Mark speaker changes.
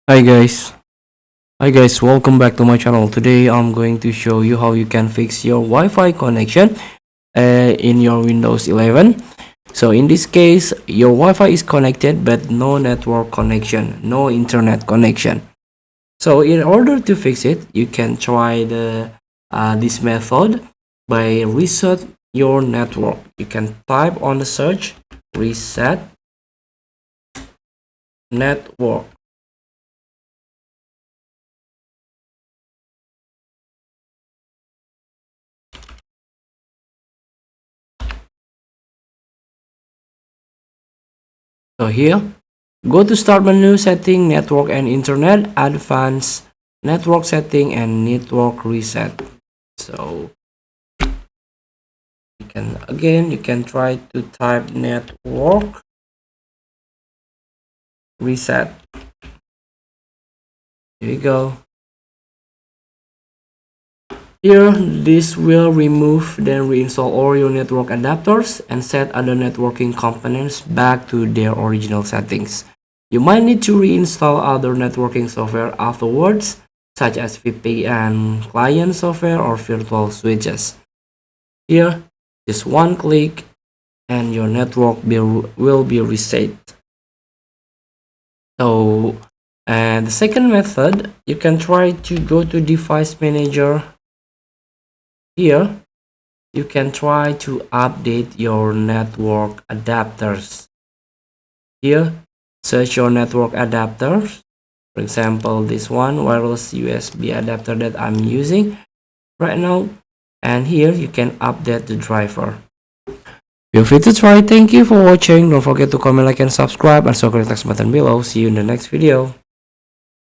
Speaker 1: Hi guys. Welcome back to my channel. Today I'm going to show you how you can fix your Wi-Fi connection in your Windows 11. So in this case, your Wi-Fi is connected but no network connection, no internet connection. So in order to fix it, you can try this method by reset your network. You can type on the search reset network. So here, go to start menu, setting, network and internet, advanced network setting and network reset. So you can try to type network reset. Here you go. Here, this will remove then reinstall all your network adapters and set other networking components back to their original settings. You might need to reinstall other networking software afterwards, such as VPN client software or virtual switches. Here, just one click and your network will be reset. So, and the second method, you can try to go to device manager. Here, you can try to update your network adapters. Here, search your network adapters. For example, this one wireless USB adapter that I'm using right now. And here you can update the driver. Feel free to try. Thank you for watching. Don't forget to comment, like, and subscribe, and click the next button below. See you in the next video.